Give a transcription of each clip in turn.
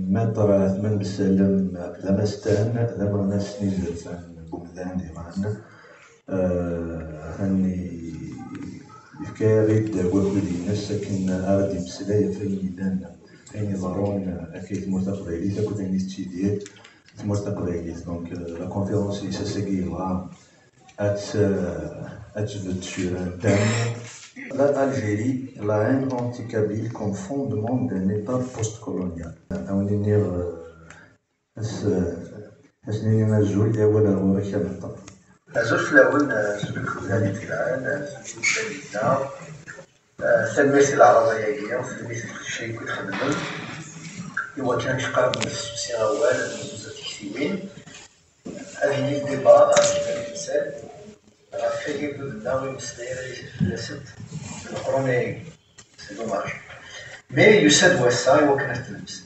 مطرة من بسلم لمستان لما نسني زرفان بمدان ديمان هني كاريد وبدي نسكن أردي مسلاية في ميدان فين ضرون أكيد مرتقبالي تاكد أني تشيدير مرتقبالي دونك لا كونفيرونس ساساكيوا أتجبد شيران تام l'Algérie, la haine anti-kabyle comme fondement d'un État post-colonial. On est né هسنيني مجهول ولا هو كابتا. زوج الأول زوج هذه الآن زوج الثالثة سميت العربية هي سميت الشيء كنت خدمت هو كان شقاب من السوسي أول زوج تكتيبين هذه هي الديبا الإنسان غافي بلنا ويمسلير فلست القرون سي دوماج مي يساد وسا وكانت تلبس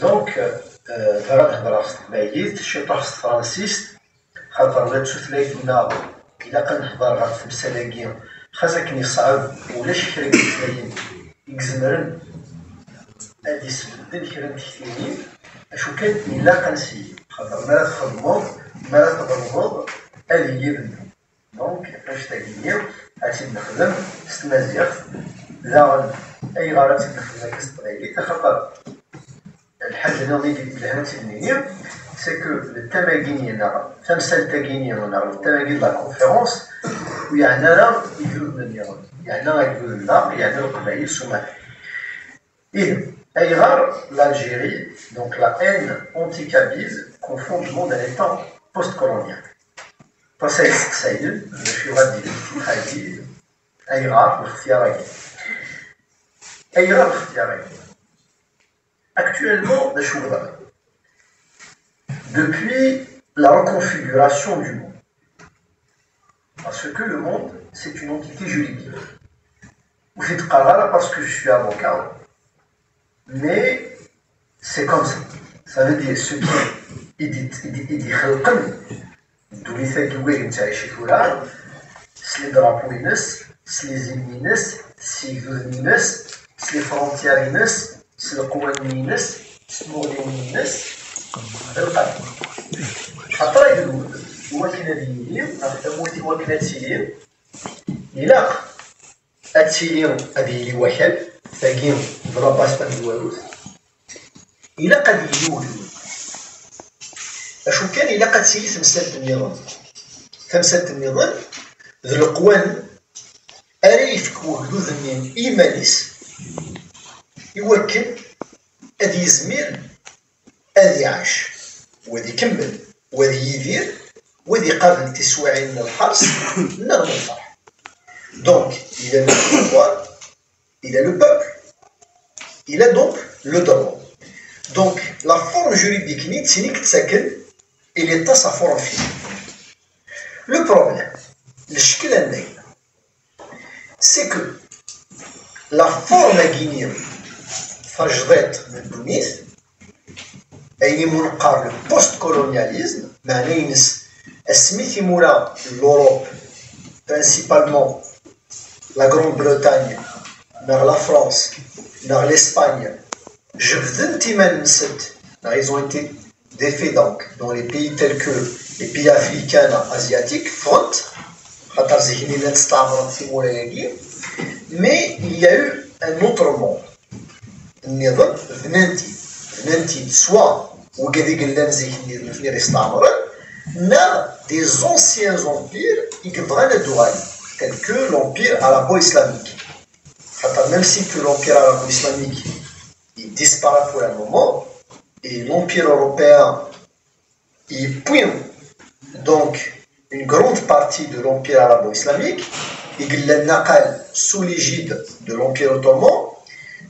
دونك ترى نهضر في التقبايليت شي طرح فرانسيست خاطر لا تثلاثنا إلا كنهضر غير في مسالاكيا خاصة كني صعب ولاش كرا كتلاين يكزمرن هادي سبدل كرا تكتينين اشو كان إلا كنسي خاطر ما تخدمو ما تضربو هادي هي بنو دونك باش تاكينيا هاتي نخدم ستمازيغ لا أي غارة نخدم كستقبايليت خاطر الحاجة اللي نضيف لها تلميذ c'est que le Tamagini تمثال تاكيني التماكين لا كونفيرونس ويعني راه يجوز نيرون يعني يجوز لا يعني القبائل السومالية إذا أي غار l'Algérie donc la haine anti-kabyle comme fondement d'un état post-colonial فسيد سيد باش يغادي هذه أي غار الاختيارين أي غار الاختيارين actuellement باش نقدر depuis la reconfiguration du monde. Parce que le monde, c'est une entité juridique. Vous faites Qarara parce que je suis avocat. Mais c'est comme ça. Ça veut dire ce qui dit Khalqan, d'où les faits qui c'est les drapeaux, c'est les ennemis, c'est les ennemis, c'est les frontières, c'est le Kouani, c'est le Mouriouni. هذا القلب خاطر يقول هو كنا ديالي هو كنا تسيلير إلا أتسيلير هذه لي واحد ثاقيم ضرباس بان والوث إلا قد يجول أشو كان إلا قد سيلي تمثال النظام تمثال النظام ذو القوان أريفك وهدو ذنين إيمانيس يوكل أدي يزمير هذي عاش وذي يكمل وذي يدير وذي قابل تسويعين من الحرص نغم الفرح دونك il a le pouvoir il a le peuple il a donc le droit donc la forme juridique نيت سينيك تسكن il est à sa forme finie le problème الشكل عندنا c'est que la forme guinéenne فجرت من تونس أي منقار البوست كولونياليزم معناه ينس السميثي مولا لوروب برينسيبالمون لا Grande-Bretagne ناغ لا فرانس ناغ l'Espagne جبدن تيمان نسد ils ont été défaits donc dans les pays tels que les pays africains asiatiques front خاطر زهني لا تستعمرت في مولاياكي mais il y a eu un autre monde النظام فنانتي soit ou qui dit que les استعمروا des anciens empires qui deviennent douaniers tels que l'empire arabo-islamique. Même si que l'empire arabo-islamique il disparaît pour un moment et l'empire européen il pointe donc une grande partie de l'empire arabo-islamique il est sous l'égide de l'empire ottoman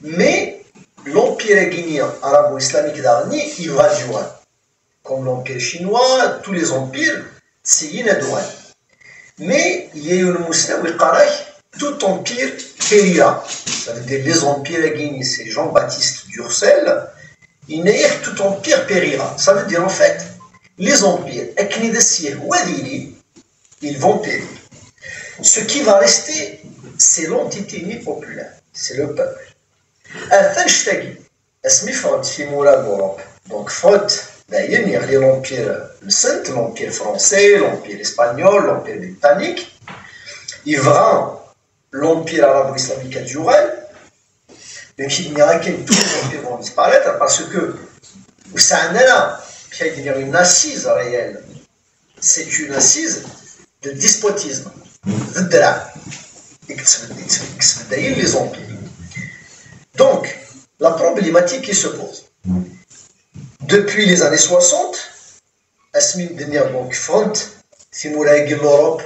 mais l'empire guinéen arabo-islamique dernier, il va durer. Comme l'empire chinois, tous les empires, c'est une douane. Mais il y a une mousseline où tout empire périra. Ça veut dire les empires guinéens, c'est Jean-Baptiste Durcel. Il y a tout empire périra. Ça veut dire en fait, les empires, ils vont périr. Ce qui va rester, c'est l'entité populaire, c'est le peuple. اسمي فرد في مورا l'Europe. Donc فرد باين يغلي l'Empire مسنت, l'Empire français, l'Empire espagnol, l'Empire britannique. يفغى l'Empire arabo-islamique a duré. Donc il n'y aura qu'un tous les empires vont disparaître parce que ça là, qui a devenir une assise réelle. C'est une assise de despotisme. De drap. Les empires. Donc, la problématique qui se pose. Depuis les années 60, Asmin Denir, donc front, c'est l'Europe,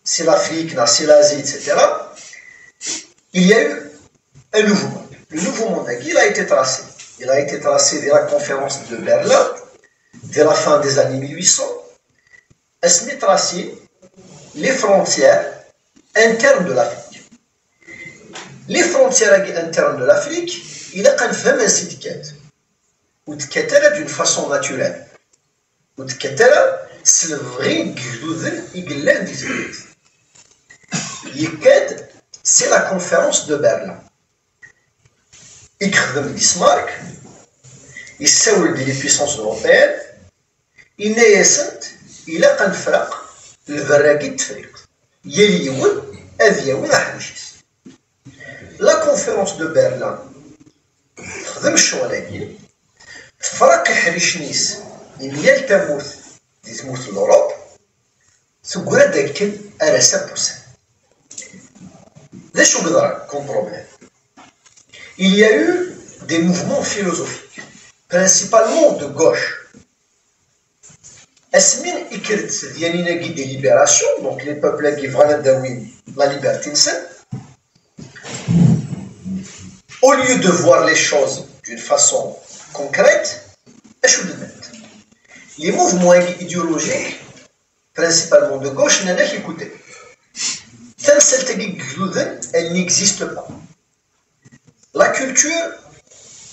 c'est l'Afrique, c'est l'Asie, etc. Il y a eu un nouveau monde. Le nouveau monde, il a été tracé. Il a été tracé dès la conférence de Berlin, dès la fin des années 1800. Asmin tracé les frontières internes de l'Afrique. Les frontières internes de l'Afrique, il a qu'un fait un syndicat. Ou d'une façon naturelle. Ou c'est le vrai guidouzen iglen d'Israël. Yiked, c'est la conférence de Berlin. Ikhdem Bismarck, il s'ouvre des puissances européennes, il naissent, il a qu'un frère, le verragit fric. Yeliwoun, Aviaoun Ahmishis. La conférence de Berlin, خدم الشغلانين تفرق الحريشنيس اللي يلتموت دي تموت l'Europe تقول داك أرسا بوسان. لا شو قدر كون بروبلème. Il y a eu des mouvements philosophiques, principalement de gauche. Asmin ikret dianina guide des libérations, donc les peuples qui vraiment dawin la liberté. Au lieu de voir les choses d'une façon concrète, les mouvements idéologiques, principalement de gauche, n'en ont écouté. Elle n'existe pas. La culture,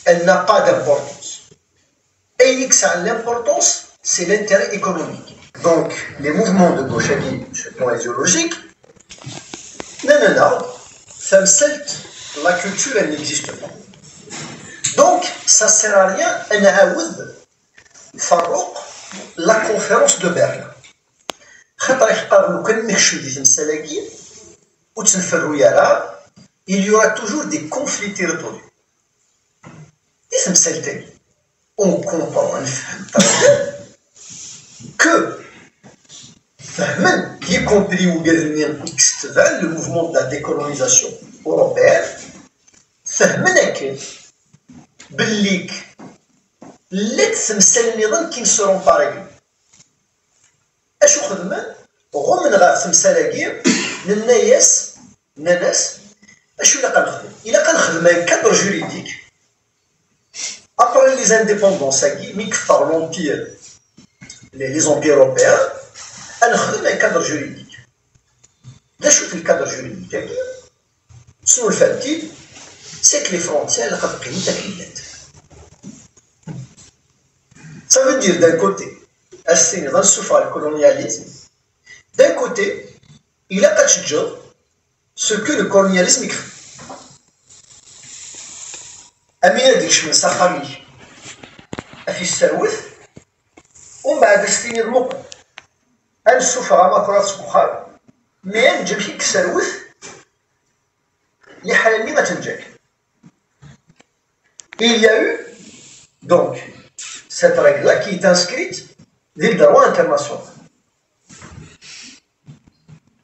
elle n'a pas d'importance. Et l'importance, c'est l'intérêt économique. Donc, les mouvements de gauche, sur le plan idéologique, la culture, elle n'existe pas. Donc, ça ne sert à rien, la conférence de Berlin. Il y aura toujours des conflits territoriaux. On comprend que, y compris le mouvement de la décolonisation européenne, بالليك اللي تمثل النظام كي نصرون باراغي اشو خدمه غو من غير تمثالاكي الناس اشو الا كنخدم ان كادر جوريديك ابري لي زانديبوندونس كي مي كثر لومبير لي زومبير اوروبيان نخدم ان كادر جوريديك لا شوف الكادر جوريديك شنو الفاتي c'est que les frontières ça veut dire d'un côté, dans le colonialisme, d'un côté, il a pas de job ce que le colonialisme écrit. Amina dit من سخامي في السروث ومن بعد سنين المقر نشوف ما كرات بخار مي نجمشي كسروث اللي حالمي ما تنجاك. Il y a eu donc cette règle-là qui est inscrite dans le droit international.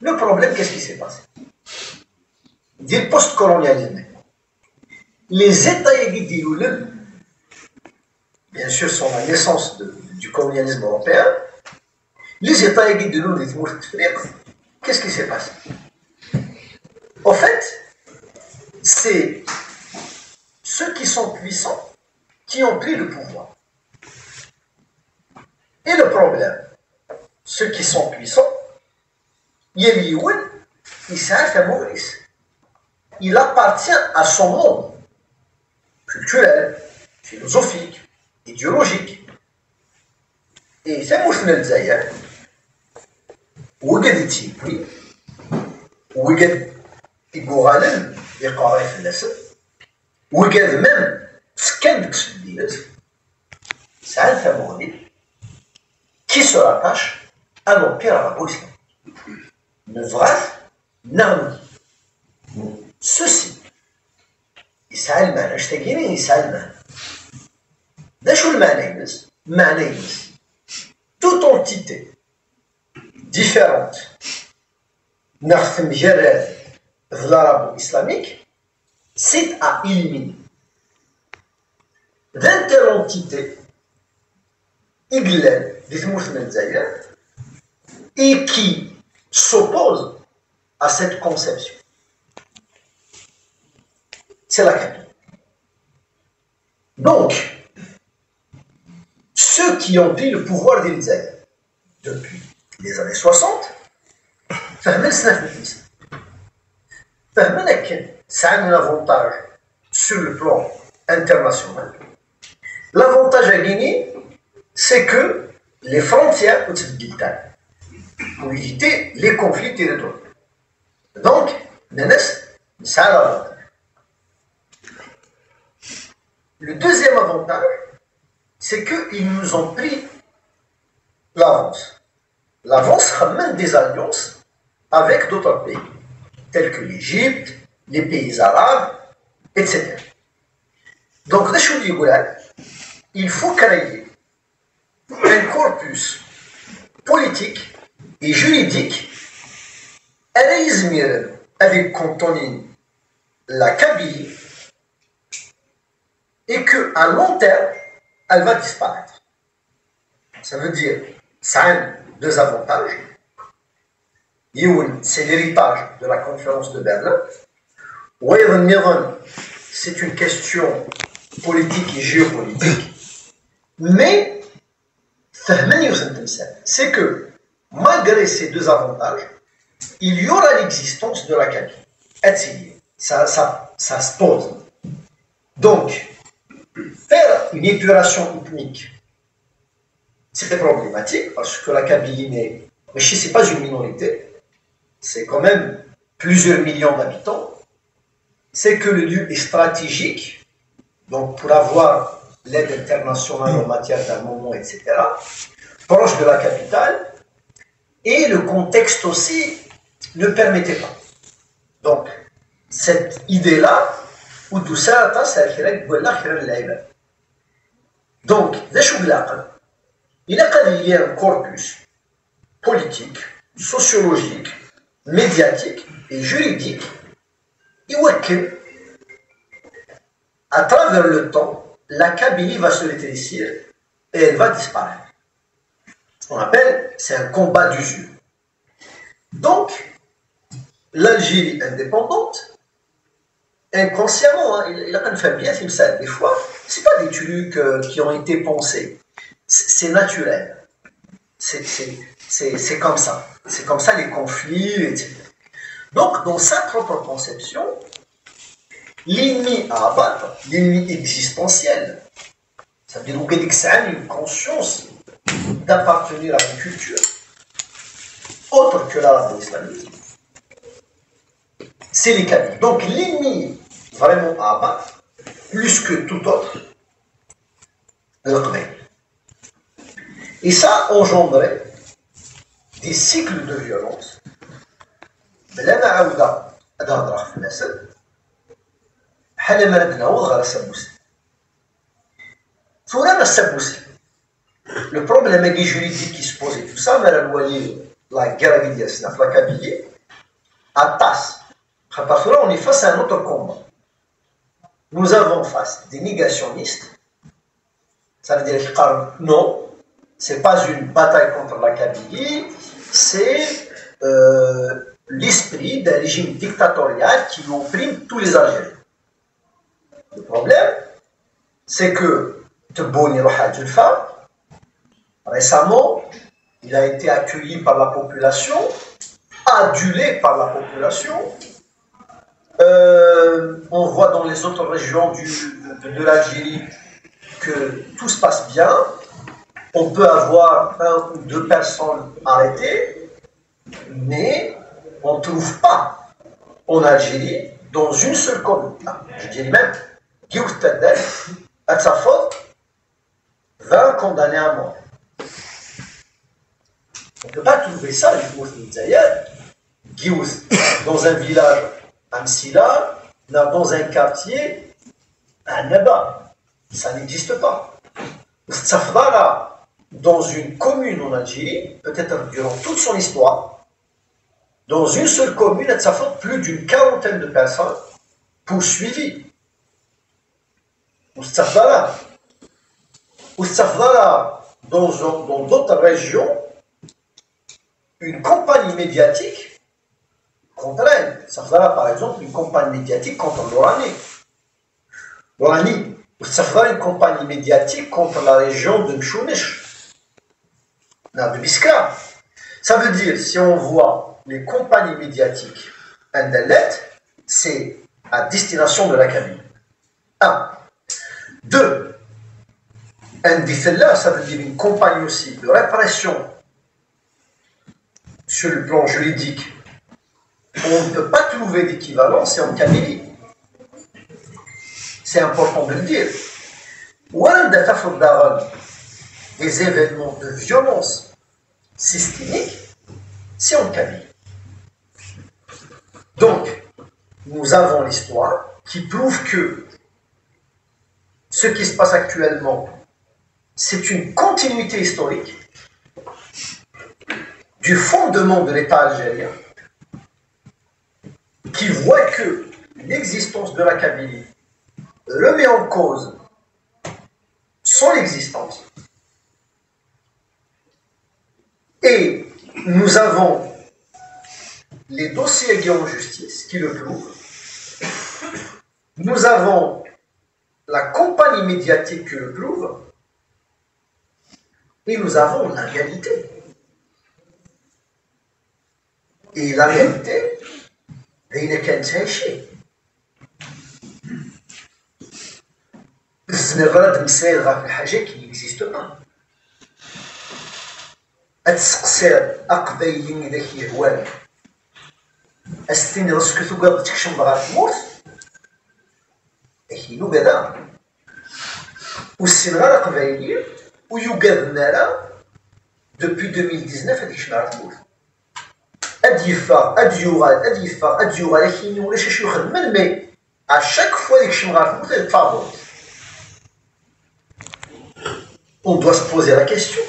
Le problème, qu'est-ce qui s'est passé? Dès le post-colonialisme, les États bien sûr, sont la naissance du colonialisme européen. Les États qu'est-ce qui s'est passé? En fait, c'est ceux qui sont puissants qui ont pris le pouvoir. Et le problème, ceux qui sont puissants, il appartient à son monde culturel, philosophique, idéologique. Et c'est Moussna Zayer, وقد تيبي وقد يقولن يقرأ في الناس وقد من كان ديك السديات سعد ثماني qui se rattache à l'Empire arabo-islamique. نبغات نغني ceci يسعى المعنى اش تاكيني يسعى المعنى دا شو المعنى يمس المعنى يمس toute entité différente ناخذ مجرد في l'arabo-islamique c'est à éliminer d'un telle entité إقلال دي ثمورت من الجزائر et qui s'oppose à cette conception. C'est la Kabylie. Donc, ceux qui ont pris le pouvoir des Zaïre depuis les années 60, فهمنا سنة في الإسلام. فهمنا كان سعى un avantage sur le plan international. L'avantage à gagner, c'est que les frontières pour éviter les conflits territoriaux. Donc, ça a l'avantage. Le deuxième avantage, c'est qu'ils nous ont pris l'avance. L'avance ramène des alliances avec d'autres pays, tels que l'Égypte, les pays arabes, etc. Donc, il faut créer un corpus politique et juridique avec contenu la Kabylie et qu'à long terme, elle va disparaître. Ça veut dire, ça a deux avantages. C'est l'héritage de la conférence de Berlin. C'est une question politique et géopolitique. Mais, c'est que malgré ces deux avantages, il y aura l'existence de la Kabylie. Ça se pose. Donc, faire une épuration ethnique, c'est problématique parce que la Kabylie c'est pas une minorité, c'est quand même plusieurs millions d'habitants. C'est que le lieu est stratégique, donc pour avoir l'aide internationale en matière d'armement, etc., proche de la capitale, et le contexte aussi ne permettait pas. Donc, cette idée-là, donc, il y a un corpus politique, sociologique, médiatique et juridique, à travers le temps, la Kabylie va se rétrécir et elle va disparaître. Ce qu'on appelle, c'est un combat d'usure. Donc, l'Algérie indépendante, inconsciemment, il a quand même fait bien ça des fois, c'est pas des trucs qui ont été pensés, c'est naturel, c'est comme ça, c'est comme ça les conflits, etc. Donc, dans sa propre conception, l'ennemi à abattre, l'ennemi existentiel, ça veut dire que ça a une conscience d'appartenir à une culture autre que l'arabo-islamique, c'est les Kabyles. Donc l'ennemi vraiment à abattre, plus que tout autre, le Khmer. Et ça engendrait des cycles de violence. بلا ما عاودة أدهضر في الأسد حنا ما ردناو غير السبوسي. فورا السبوسي. Le problème juridique qui se pose et tout ça, mais la guerre médiatique, la Kabylie, à tasse. Parce que là, on est face à un autre combat. Nous avons face des négationnistes. Ça veut dire que non, ce n'est pas une bataille contre la Kabylie, c'est l'esprit d'un régime dictatorial qui opprime tous les Algériens. Le problème, c'est que Tebboune Rohad Julfa, récemment, il a été accueilli par la population, adulé par la population. On voit dans les autres régions de l'Algérie que tout se passe bien. On peut avoir 1 ou 2 personnes arrêtées, mais on ne trouve pas en Algérie, dans une seule commune, je dirais même, à sa faute, 20 condamnés à mort. On ne peut pas trouver ça, dans un village à Msila, dans un quartier à Naba. Ça n'existe pas. Dans une commune en Algérie, peut-être durant toute son histoire, dans une seule commune, ça fait plus d'une quarantaine de personnes poursuivies. Dans d'autres régions, une compagnie médiatique contre elle. Ça fera par exemple une compagnie médiatique contre l'Oranie. Ça fera une compagnie médiatique contre la région de Mchounish, de Biskra. Ça veut dire, si on voit les compagnies médiatiques Andalet, c'est à destination de la Kabylie. 1. 2. Ndifella, ça veut dire une compagnie aussi de répression sur le plan juridique. On ne peut pas trouver d'équivalent, c'est en Kabylie. C'est important de le dire. Des événements de violence systémique, c'est en Kabylie. Donc, nous avons l'histoire qui prouve que ce qui se passe actuellement, c'est une continuité historique du fondement de l'État algérien qui voit que l'existence de la Kabylie remet en cause son existence. Et nous avons les dossiers gués en justice qui le prouvent. Nous avons la compagnie médiatique qui le prouve. Et nous avons la réalité. Et la réalité, il n'est qu'un séché. الزنغرات مسائل غير في الحاجة qui n'existe pas. أتسقسر أقبايلين ذاك يهوان أستيني رسكتو قاد تكشم بغا تموت أكيدو قادا والسنغار أقبايلين ويوقاد نارا depuis 2019 هاديك شمعة تموت أد يفا أد يوغال أد يفا أد يوغال أكيني ولا شي يخدم مي à chaque fois ديك شمعة تموت يتفاضل. On doit se poser la question.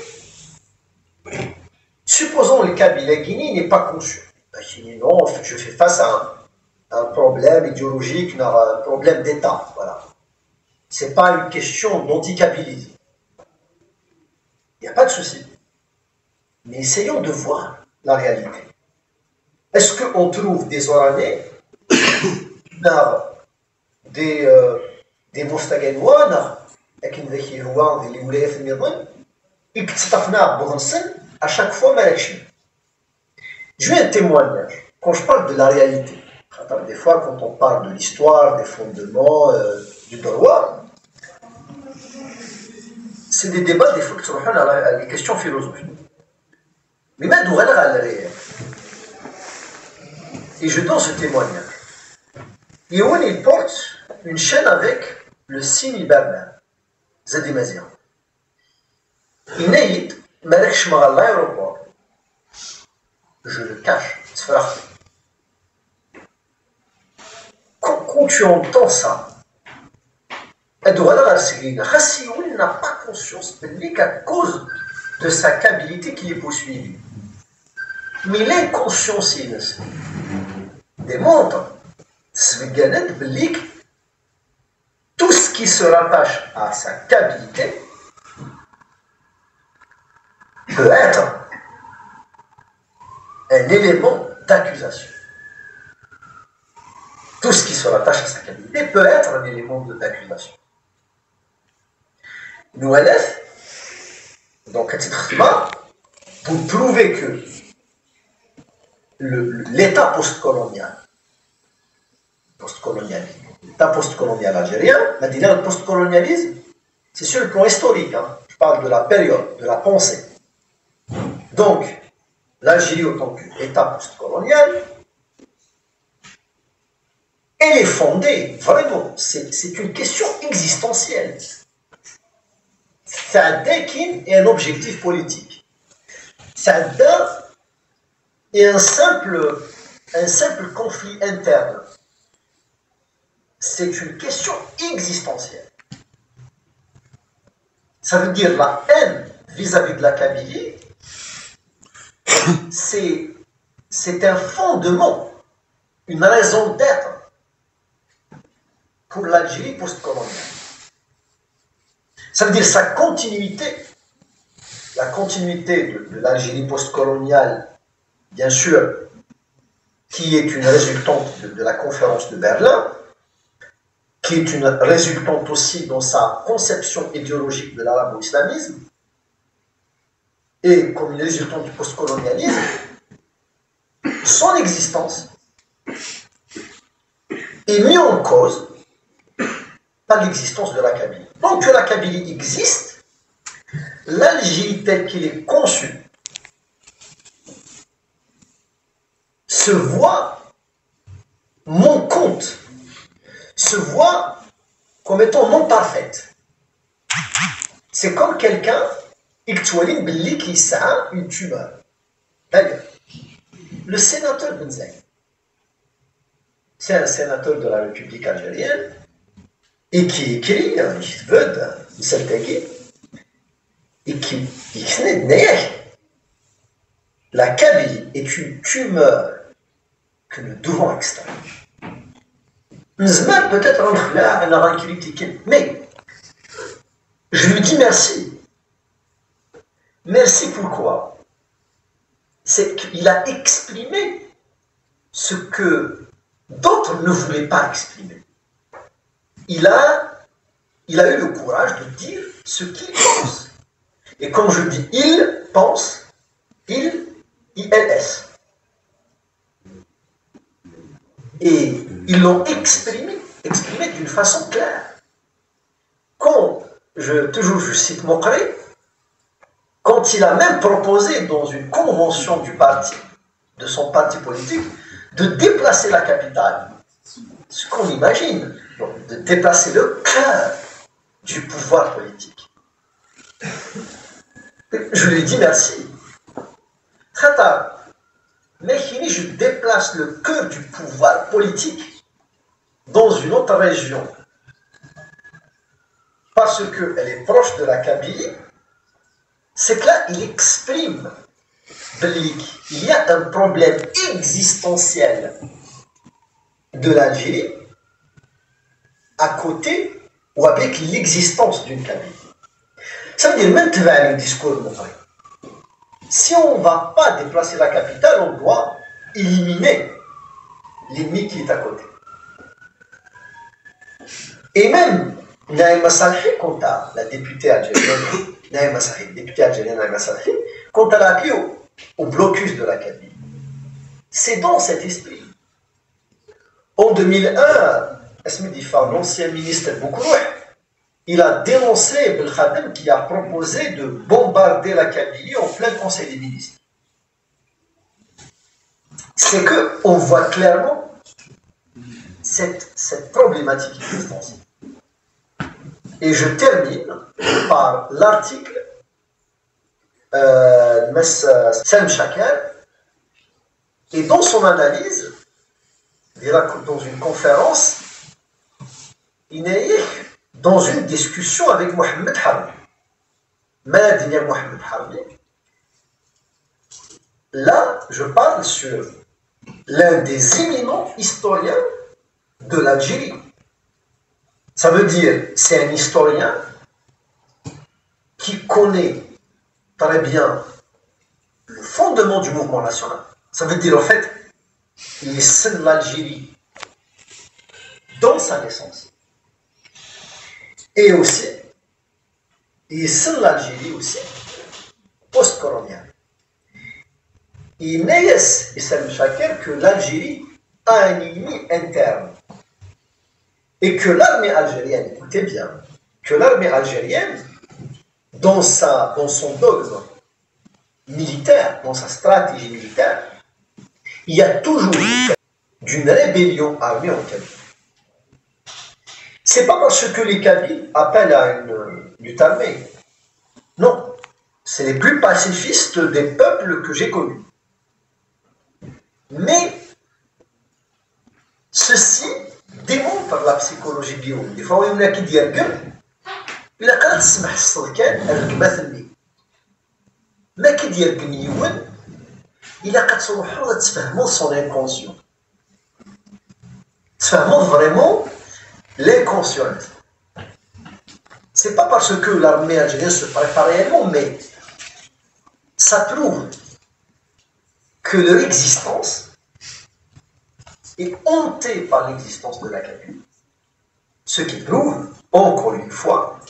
Supposons que le Kabylie n'est pas conscient. Non, je fais face à un problème idéologique, un problème d'État. Voilà. Ce n'est pas une question d'anti-Kabylie. Il n'y a pas de souci. Mais essayons de voir la réalité. Est-ce qu'on trouve des Oranais, des Mostaganois, لكن ذاك هو اللي ولاية في النظام اكتطفناه بغنسن à chaque fois malakchim. Je vais un témoignage quand je parle de la réalité. Des fois quand on parle de l'histoire, des fondements, du droit, c'est des débats des fois qui sont à les questions philosophiques. Mais maintenant, on va réel. Et je donne ce témoignage. Et où il porte une chaîne avec le signe hibernal. Zadi Mazir. Inaïd, Malek à l'aéroport. Je le cache, c'est vrai. Quand tu entends ça, Khassioui n'a pas conscience qu'à cause de sa Kabylie qui est poursuivie. Mais l'inconscience démontre tout ce qui se rattache à sa Kabylie peut être un élément d'accusation. Tout ce qui se rattache à sa Kabylie peut être un élément d'accusation. Nous, donc, à titre là, pour prouver que l'État postcolonial l'État postcolonial algérien, le postcolonialisme, c'est sur le plan historique. Je parle de la période, de la pensée. Donc, l'Algérie en tant qu'État postcolonial, elle est fondée, vraiment, c'est une question existentielle. Saadakin est un objectif politique. Saada est un simple conflit interne. C'est une question existentielle. Ça veut dire la haine vis-à-vis de la Kabylie, c'est un fondement, une raison d'être pour l'Algérie post-coloniale. Ça veut dire sa continuité, la continuité de l'Algérie post-coloniale, bien sûr, qui est une résultante de la conférence de Berlin, qui est une résultante aussi dans sa conception idéologique de l'arabo-islamisme, et comme une résultante du post-colonialisme, son existence est mise en cause par l'existence de la Kabylie. Donc que la Kabylie existe, l'Algérie telle qu'elle est conçue se voit manquante, se voit comme étant non parfaite. C'est comme quelqu'un qui a une tumeur. Le sénateur Benzaï, c'est un sénateur de la République algérienne et qui écrit un livre et qui la Kabylie est une tumeur que nous devons extraire. Peut-être on a critiqué, mais je lui dis merci. Merci pourquoi? C'est qu'il a exprimé ce que d'autres ne voulaient pas exprimer. Il a eu le courage de dire ce qu'il pense. Et comme je dis, il pense, ILS. Et ils l'ont exprimé d'une façon claire. Quand, je cite Mokri, quand il a même proposé dans une convention du parti, de son parti politique, de déplacer la capitale, ce qu'on imagine, donc de déplacer le cœur du pouvoir politique. Je lui dis merci. Très tard, mais je déplace le cœur du pouvoir politique dans une autre région parce qu'elle est proche de la Kabylie. C'est que là, il exprime qu'il y a un problème existentiel de l'Algérie à côté ou avec l'existence d'une Kabylie. Ça veut dire, maintenant, le discours de Mokri. Si on ne va pas déplacer la capitale, on doit éliminer l'ennemi qui est à côté. Et même, Naïma Salhi, quant à la députée algérienne, Naïma Salhi, députée algérienne Naïma Salhi, quand elle a appelé au blocus de la Kabylie, c'est dans cet esprit. En 2001, l'ancien ministre Boukrouh, il a dénoncé Belkhadem qui a proposé de bombarder la Kabylie en plein Conseil des ministres. C'est qu'on voit clairement cette problématique existentielle. Et je termine par l'article de Salem Chaker, et dans son analyse, dans une conférence, il est dans une discussion avec Mohamed Harbi. Mohamed Harbi. Là, je parle sur l'un des éminents historiens de l'Algérie. Ça veut dire, c'est un historien qui connaît très bien le fondement du mouvement national. Ça veut dire, en fait, il est l'Algérie dans sa naissance. Et aussi, il est l'Algérie aussi, post-coloniale. Il n'est Salem Chaker que l'Algérie a un ennemi interne. Et que l'armée algérienne, écoutez bien, que l'armée algérienne, dans son dogme militaire, dans sa stratégie militaire, il y a toujours d'une rébellion armée en Kabylie. C'est pas parce que les Kabyles appellent à une lutte armée C'est les plus pacifistes des peuples que j'ai connus. Mais ceci démontre la psychologie bio. Des fois, il y en a qui disent il a quand تسمح الصدر كان الركبات اللي ما كيدير كنيون إلا كتروحوا تفهموا son inconscient. Tfahmou vraiment l'inconscient. C'est pas parce que l'armée algérienne se prépare réellement, mais ça prouve que leur existence est hantée par l'existence de la Kabylie. Ce qui prouve, encore une fois,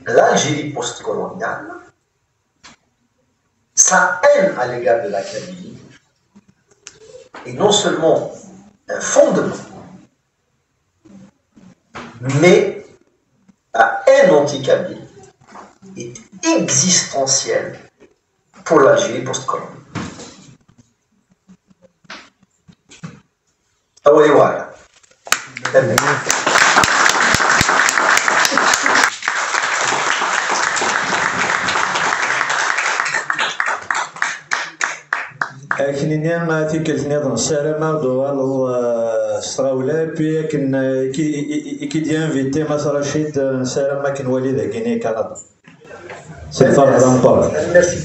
l'Algérie post-coloniale, sa haine à l'égard de la Kabylie est non seulement un fondement, mais la haine anti-Kabyle est existentielle pour l'Algérie post-coloniale. أولي واحد. كنينيا تيكلتني ضن السلامة دوال ستراولا بي كي دي انفيتي ماس رشيد سلامة كنولي ذا كيني كندا سي فرح دامبار. Merci,